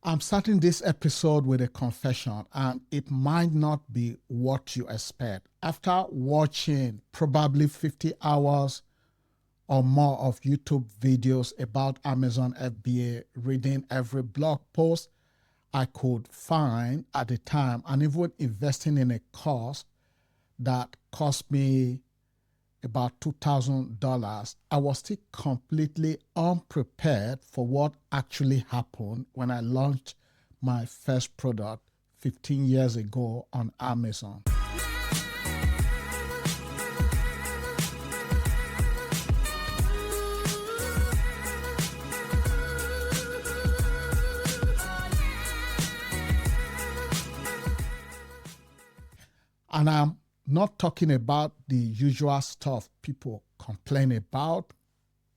I'm starting this episode with a confession, and it might not be what you expect. After watching probably 50 hours or more of YouTube videos about Amazon FBA, reading every blog post I could find at the time, and even investing in a course that cost me about $2,000, I was still completely unprepared for what actually happened when I launched my first product 15 years ago on Amazon. And I'm not talking about the usual stuff people complain about,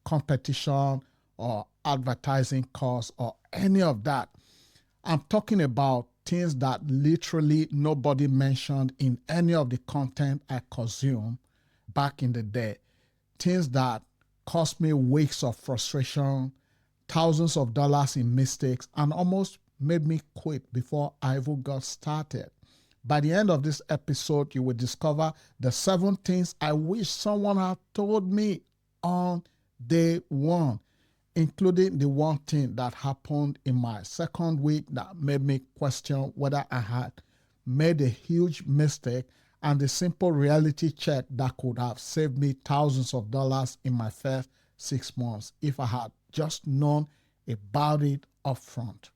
competition or advertising costs or any of that. I'm talking about things that literally nobody mentioned in any of the content I consumed back in the day. Things that cost me weeks of frustration, thousands of dollars in mistakes, and almost made me quit before I even got started. By the end of this episode, you will discover the 7 things I wish someone had told me on day one, including the one thing that happened in my second week that made me question whether I had made a huge mistake, and the simple reality check that could have saved me thousands of dollars in my first 6 months if I had just known about it up front.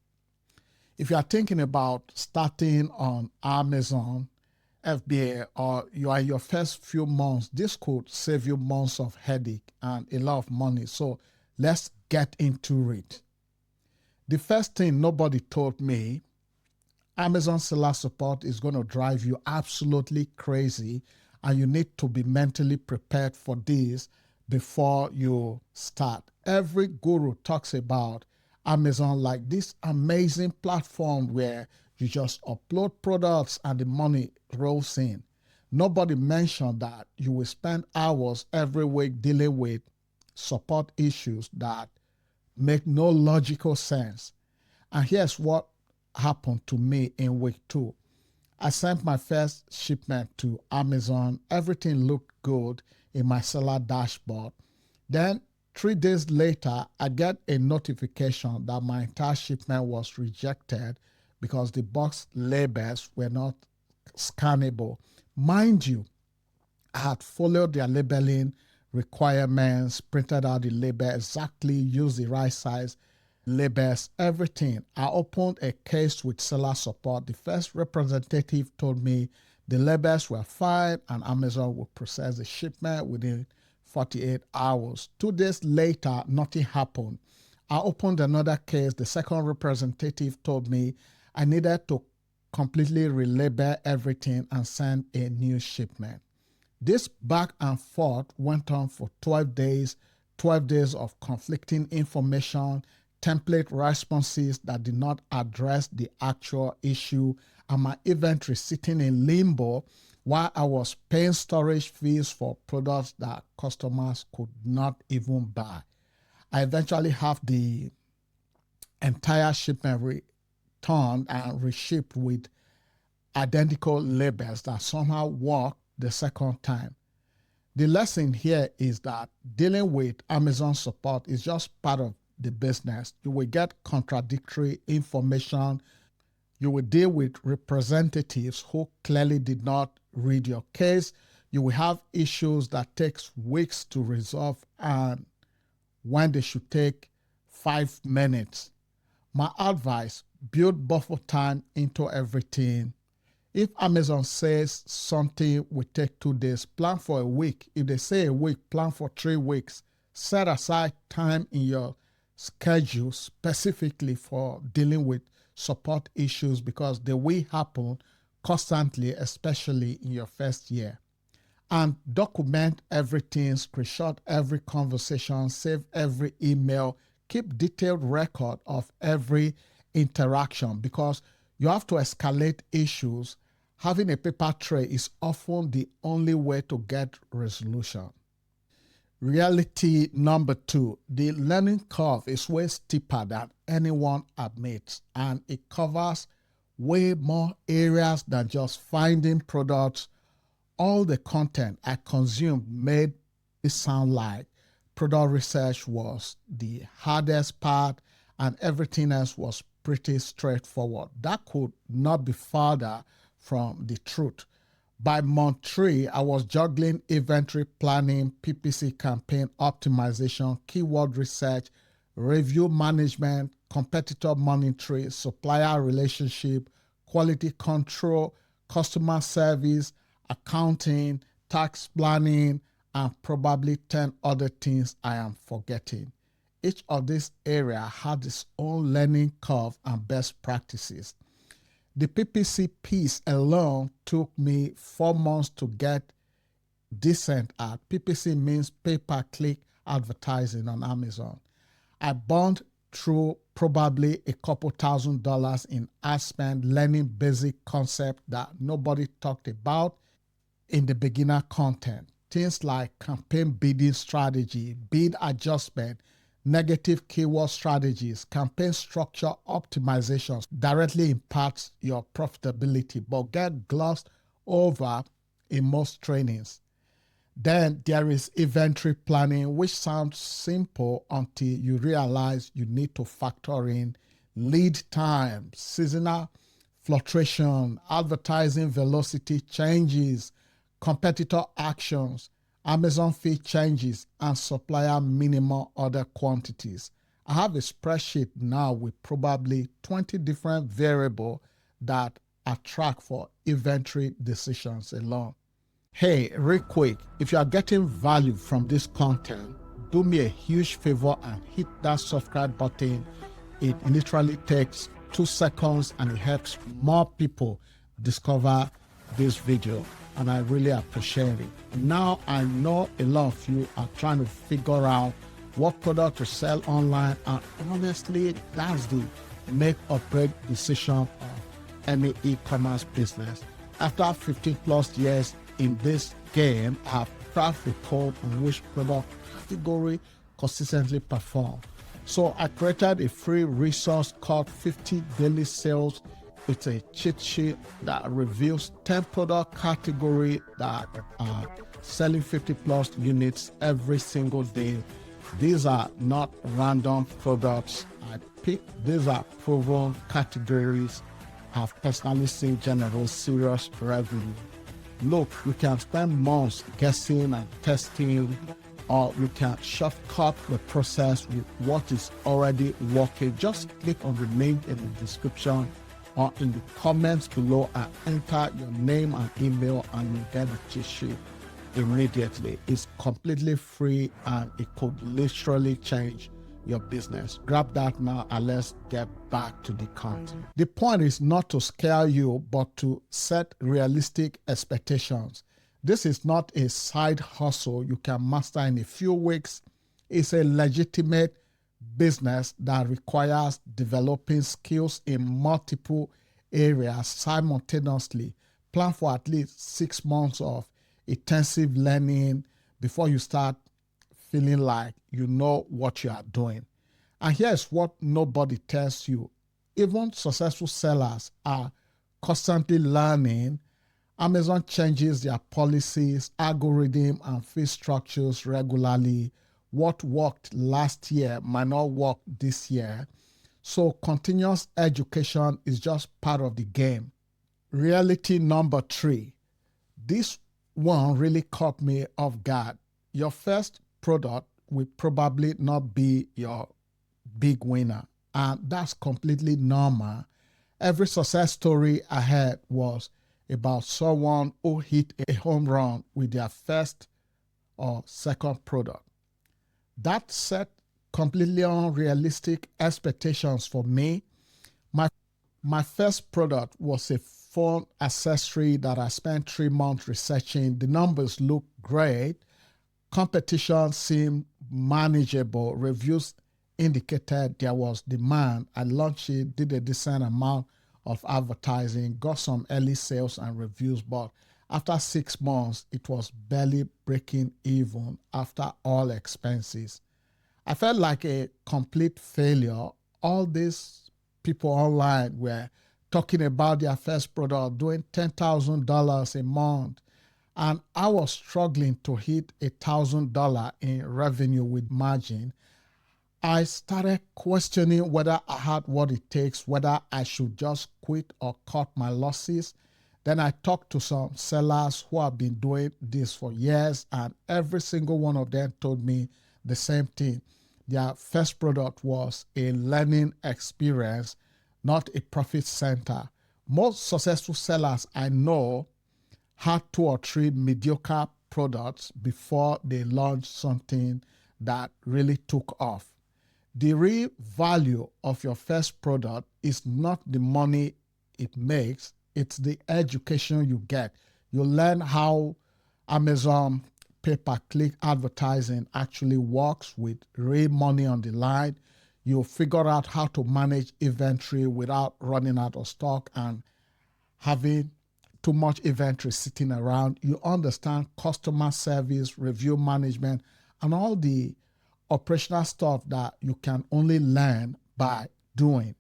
If you are thinking about starting on Amazon FBA, or you are in your first few months, this could save you months of headache and a lot of money. So let's get into it. The first thing nobody told me, Amazon seller support is going to drive you absolutely crazy, and you need to be mentally prepared for this before you start. Every guru talks about Amazon like this amazing platform where you just upload products and the money rolls in. Nobody mentioned that you will spend hours every week dealing with support issues that make no logical sense. And here's what happened to me in week 2. I sent my first shipment to Amazon. Everything looked good in my seller dashboard. Then 3 days later, I get a notification that my entire shipment was rejected because the box labels were not scannable. Mind you, I had followed their labeling requirements, printed out the label exactly, used the right size labels, everything. I opened a case with seller support. The first representative told me the labels were fine and Amazon would process the shipment within 48 hours. 2 days later, nothing happened. I opened another case. The second representative told me I needed to completely relabel everything and send a new shipment. This back and forth went on for 12 days of conflicting information, template responses that did not address the actual issue, and my inventory sitting in limbo while I was paying storage fees for products that customers could not even buy. I eventually have the entire shipment returned and reshipped with identical labels that somehow worked the second time. The lesson here is that dealing with Amazon support is just part of the business. You will get contradictory information. You will deal with representatives who clearly did not read your case. You will have issues that takes weeks to resolve, and when they should take 5 minutes. My advice, build buffer time into everything. If Amazon says something will take 2 days, plan for a week. If they say a week, plan for 3 weeks. Set aside time in your schedule specifically for dealing with support issues, because they will happen constantly, especially in your first year. And document everything, screenshot every conversation, save every email, keep detailed record of every interaction, because you have to escalate issues. Having a paper trail is often the only way to get resolution. Reality number two, the learning curve is way steeper than anyone admits, and it covers way more areas than just finding products. All the content I consumed made it sound like product research was the hardest part and everything else was pretty straightforward. That could not be farther from the truth. By month 3, I was juggling inventory planning, PPC campaign optimization, keyword research, review management, competitor monitoring, supplier relationship, quality control, customer service, accounting, tax planning, and probably 10 other things I am forgetting. Each of these areas had its own learning curve and best practices. The PPC piece alone took me 4 months to get decent at. PPC means pay-per-click advertising on Amazon. I burned through probably a couple $1,000s in ad spend learning basic concepts that nobody talked about in the beginner content. Things like campaign bidding strategy, bid adjustment, negative keyword strategies, campaign structure optimizations directly impacts your profitability but get glossed over in most trainings. Then there is inventory planning, which sounds simple until you realize you need to factor in lead time, seasonal fluctuation, advertising velocity changes, competitor actions, Amazon fee changes, and supplier minimum order quantities. I have a spreadsheet now with probably 20 different variables that I track for inventory decisions alone. Hey, real quick, if you are getting value from this content, do me a huge favor and hit that subscribe button. It literally takes 2 seconds and it helps more people discover this video, and I really appreciate it. Now I know a lot of you are trying to figure out what product to sell online, and honestly, that's the make or break decision of any e-commerce business. After 15 plus years in this game, I have cracked the code on which product category consistently perform. So I created a free resource called 50 Daily Sales. It's a cheat sheet that reveals 10 product categories that are selling 50 plus units every single day. These are not random products I picked. These are proven categories I've personally seen generate serious revenue. Look, you can spend months guessing and testing, or you can shortcut the process with what is already working. Just click on the link in the description or in the comments below and enter your name and email, and you get the cheat sheet immediately. It's completely free and it could literally change your business. Grab that now and let's get back to the content. The point is not to scare you, but to set realistic expectations. This is not a side hustle you can master in a few weeks. It's a legitimate business that requires developing skills in multiple areas simultaneously. Plan for at least 6 months of intensive learning before you start feeling like you know what you are doing. And here's what nobody tells you. Even successful sellers are constantly learning. Amazon changes their policies, algorithm, and fee structures regularly. What worked last year might not work this year. So continuous education is just part of the game. Reality number 3. This one really caught me off guard. Your first product will probably not be your big winner, and that's completely normal. Every success story I had was about someone who hit a home run with their first or second product. That set completely unrealistic expectations for me. My first product was a phone accessory that I spent 3 months researching. The numbers looked great. Competition seemed manageable. Reviews indicated there was demand. I launched it, did a decent amount of advertising, got some early sales and reviews, but After 6 months, it was barely breaking even after all expenses. I felt like a complete failure. All these people online were talking about their first product, doing $10,000 a month. And I was struggling to hit $1,000 in revenue with margin. I started questioning whether I had what it takes, whether I should just quit or cut my losses. Then I talked to some sellers who have been doing this for years, and every single one of them told me the same thing. Their first product was a learning experience, not a profit center. Most successful sellers I know had 2 or 3 mediocre products before they launched something that really took off. The real value of your first product is not the money it makes, it's the education you get. You learn how Amazon pay-per-click advertising actually works with real money on the line. You figure out how to manage inventory without running out of stock and having too much inventory sitting around. You understand customer service, review management, and all the operational stuff that you can only learn by doing.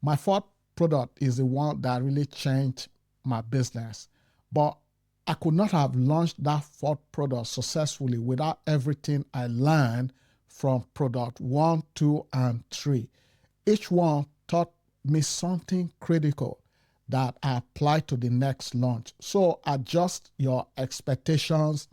My fourth product is the one that really changed my business. But I could not have launched that fourth product successfully without everything I learned from product 1, 2, and 3. Each one taught me something critical that I apply to the next launch. So adjust your expectations.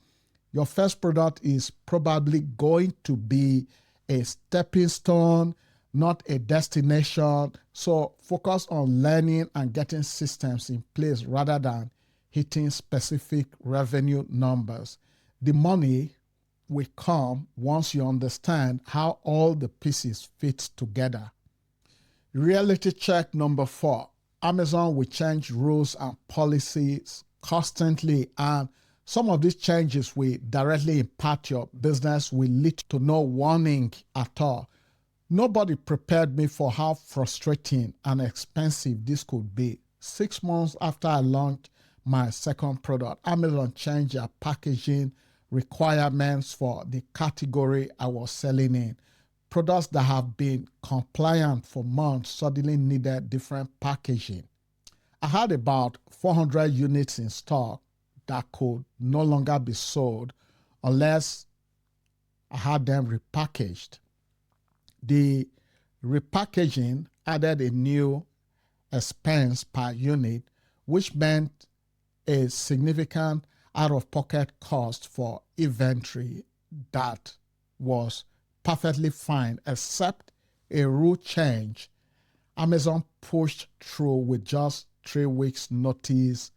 Your first product is probably going to be a stepping stone, not a destination. So focus on learning and getting systems in place rather than hitting specific revenue numbers. The money will come once you understand how all the pieces fit together. Reality check number 4. Amazon will change rules and policies constantly, and some of these changes will directly impact your business, will lead to no warning at all. Nobody prepared me for how frustrating and expensive this could be. 6 months after I launched my second product, Amazon changed their packaging requirements for the category I was selling in. Products that have been compliant for months suddenly needed different packaging. I had about 400 units in stock that could no longer be sold unless I had them repackaged. The repackaging added a new expense per unit, which meant a significant out-of-pocket cost for inventory that was perfectly fine, except a rule change Amazon pushed through with just 3 weeks notice,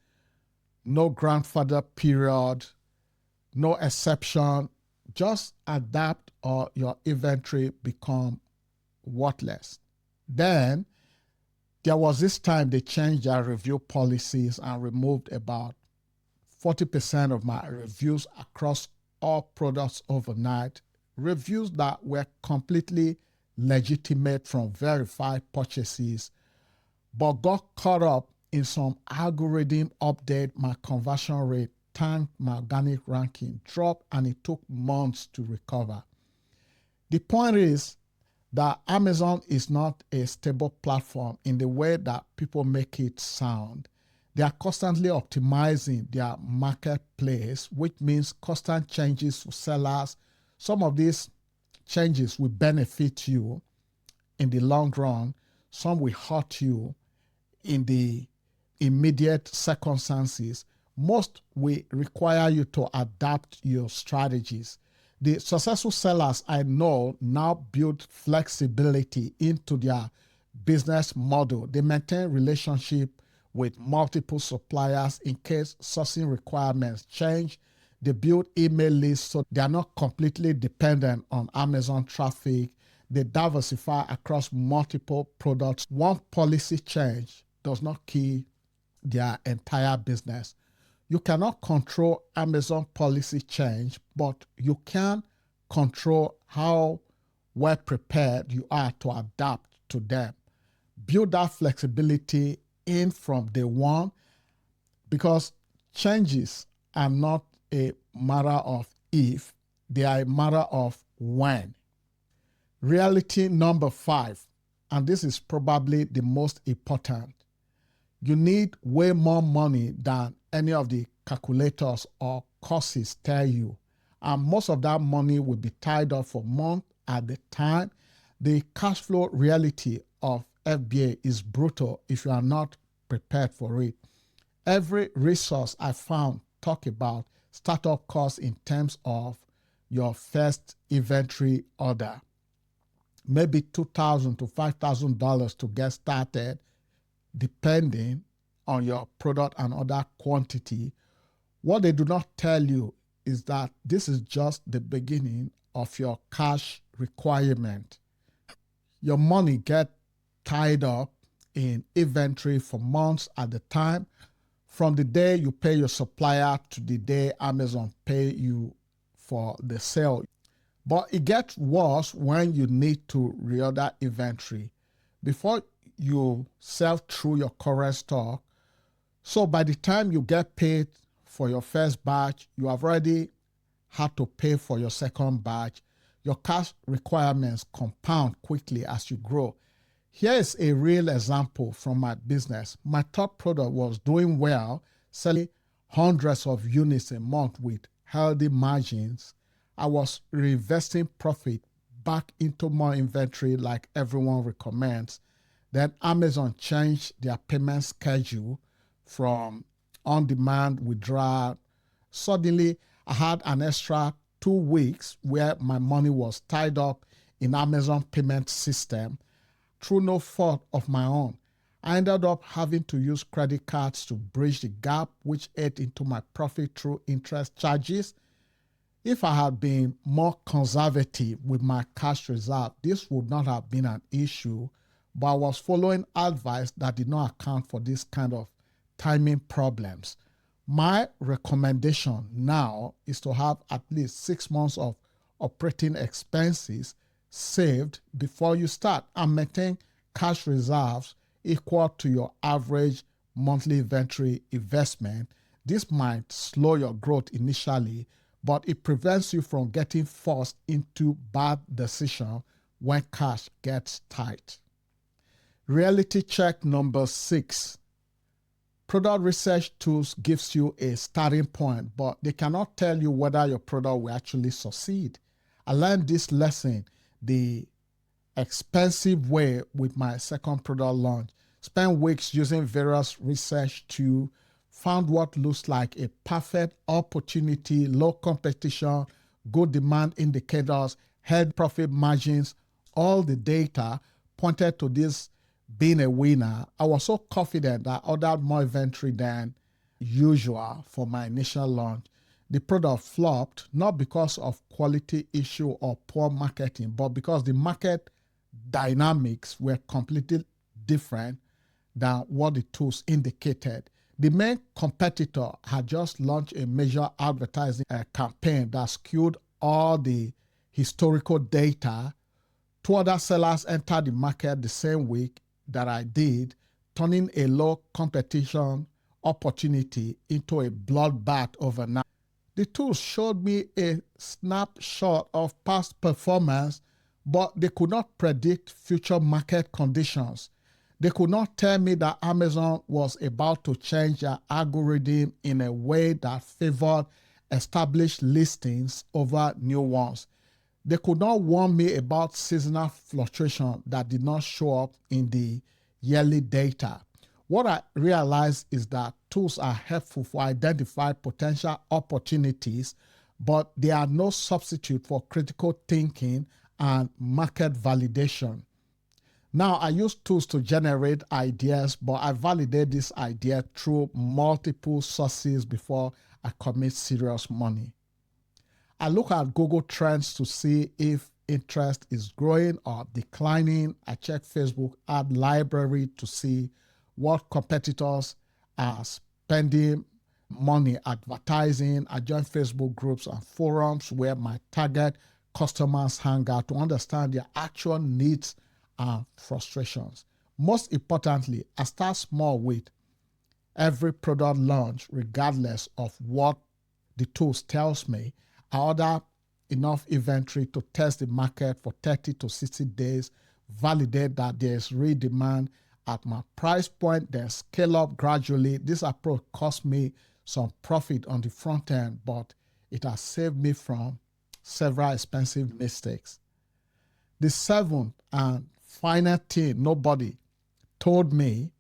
no grandfather period, no exception. Just adapt or your inventory become worthless. Then there was this time they changed their review policies and removed about 40% of my reviews across all products overnight. Reviews that were completely legitimate from verified purchases, but got caught up in some algorithm update. My conversion rate tanked, my organic ranking dropped, and it took months to recover. The point is that Amazon is not a stable platform in the way that people make it sound. They are constantly optimizing their marketplace, which means constant changes to sellers. Some of these changes will benefit you in the long run. Some will hurt you in the immediate circumstances. Most will require you to adapt your strategies. The successful sellers I know now build flexibility into their business model. They maintain relationship with multiple suppliers in case sourcing requirements change. They build email lists so they are not completely dependent on Amazon traffic. They diversify across multiple products. One policy change does not kill their entire business. You cannot control Amazon policy change, but you can control how well prepared you are to adapt to them. Build that flexibility in from day one, because Changes are not a matter of if, they are a matter of when. Reality number 5, and this is probably the most important. You need way more money than any of the calculators or courses tell you. And most of that money will be tied up for months at the time. The cash flow reality of FBA is brutal if you are not prepared for it. Every resource I found talk about startup costs in terms of your first inventory order. Maybe $2,000 to $5,000 to get started, depending on your product and other quantity. What they do not tell you is that this is just the beginning of your cash requirement. Your money gets tied up in inventory for months at a time, from the day you pay your supplier to the day Amazon pay you for the sale. But it gets worse when you need to reorder inventory before you sell through your current stock. So by the time you get paid for your first batch, you have already had to pay for your second batch. Your cash requirements compound quickly as you grow. Here is a real example from my business. My top product was doing well, selling hundreds of units a month with healthy margins. I was reinvesting profit back into more inventory like everyone recommends. Then Amazon changed their payment schedule from on-demand withdrawal. Suddenly, I had an extra 2 weeks where my money was tied up in Amazon payment system through no fault of my own. I ended up having to use credit cards to bridge the gap, which ate into my profit through interest charges. If I had been more conservative with my cash reserve, this would not have been an issue, but I was following advice that did not account for this kind of timing problems. My recommendation now is to have at least 6 months of operating expenses saved before you start and maintain cash reserves equal to your average monthly inventory investment. This might slow your growth initially, but it prevents you from getting forced into bad decisions when cash gets tight. Reality check number 6. Product research tools gives you a starting point, but they cannot tell you whether your product will actually succeed. I learned this lesson the expensive way with my second product launch. Spent weeks using various research tools, found what looks like a perfect opportunity, low competition, good demand indicators, head profit margins. All the data pointed to this being a winner. I was so confident that I ordered more inventory than usual for my initial launch. The product flopped, not because of quality issue or poor marketing, but because the market dynamics were completely different than what the tools indicated. The main competitor had just launched a major advertising campaign that skewed all the historical data. 2 other sellers entered the market the same week that I did, turning a low competition opportunity into a bloodbath overnight. The tools showed me a snapshot of past performance, but they could not predict future market conditions. They could not tell me that Amazon was about to change their algorithm in a way that favored established listings over new ones. They could not warn me about seasonal fluctuation that did not show up in the yearly data. What I realized is that tools are helpful for identifying potential opportunities, but they are no substitute for critical thinking and market validation. Now, I use tools to generate ideas, but I validate this idea through multiple sources before I commit serious money. I look at Google Trends to see if interest is growing or declining. I check Facebook ad library to see what competitors are spending money advertising. I join Facebook groups and forums where my target customers hang out to understand their actual needs and frustrations. Most importantly, I start small with every product launch, regardless of what the tools tells me. I order enough inventory to test the market for 30 to 60 days, validate that there is real demand at my price point, then scale up gradually. This approach cost me some profit on the front end, but it has saved me from several expensive mistakes. The seventh and final thing nobody told me: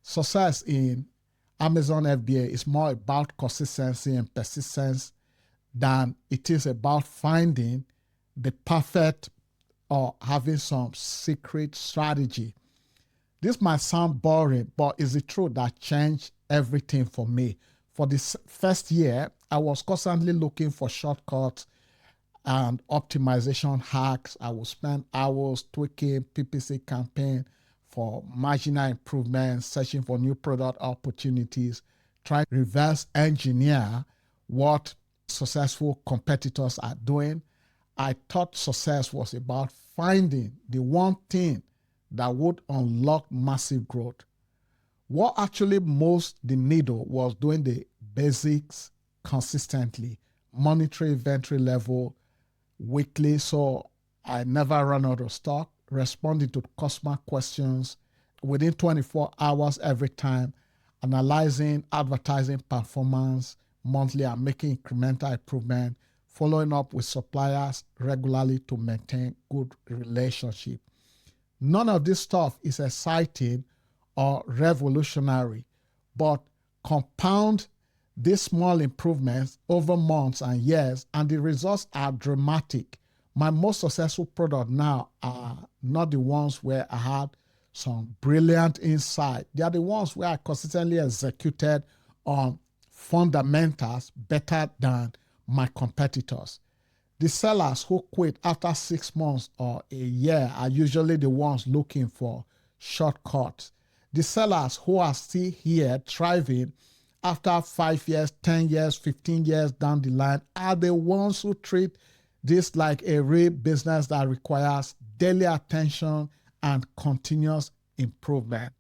success in Amazon FBA is more about consistency and persistence than it is about finding the perfect or having some secret strategy. This might sound boring, but it's the truth that changed everything for me. For this first year, I was constantly looking for shortcuts and optimization hacks. I would spend hours tweaking PPC campaign for marginal improvements, searching for new product opportunities, trying to reverse engineer what successful competitors are doing. I thought success was about finding the one thing that would unlock massive growth. What actually moved the needle was doing the basics consistently, monitoring inventory level weekly so I never run out of stock, responding to customer questions within 24 hours every time, analyzing advertising performance monthly and making incremental improvement, following up with suppliers regularly to maintain good relationship. None of this stuff is exciting or revolutionary, but compound these small improvements over months and years, and the results are dramatic. My most successful products now are not the ones where I had some brilliant insight. They are the ones where I consistently executed on fundamentals better than my competitors. The sellers who quit after 6 months or a year are usually the ones looking for shortcuts. The sellers who are still here thriving after 5 years, 10 years, 15 years down the line are the ones who treat this like a real business that requires daily attention and continuous improvement.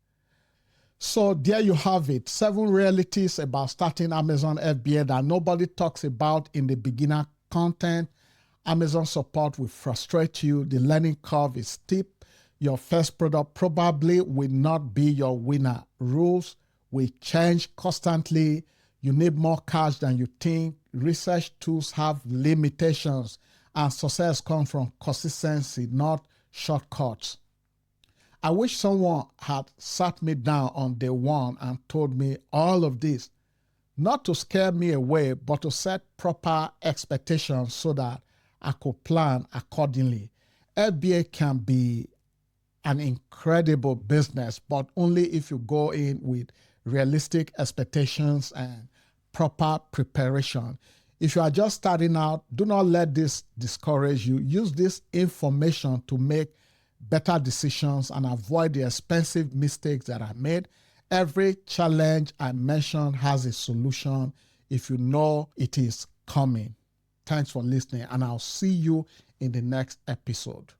So there you have it. 7 realities about starting Amazon FBA that nobody talks about in the beginner content. Amazon support will frustrate you. The learning curve is steep. Your first product probably will not be your winner. Rules will change constantly. You need more cash than you think. Research tools have limitations, and success comes from consistency, not shortcuts. I wish someone had sat me down on day one and told me all of this, not to scare me away, but to set proper expectations so that I could plan accordingly. FBA can be an incredible business, but only if you go in with realistic expectations and proper preparation. If you are just starting out, do not let this discourage you. Use this information to make better decisions and avoid the expensive mistakes that I made. Every challenge I mentioned has a solution if you know it is coming. Thanks for listening, and I'll see you in the next episode.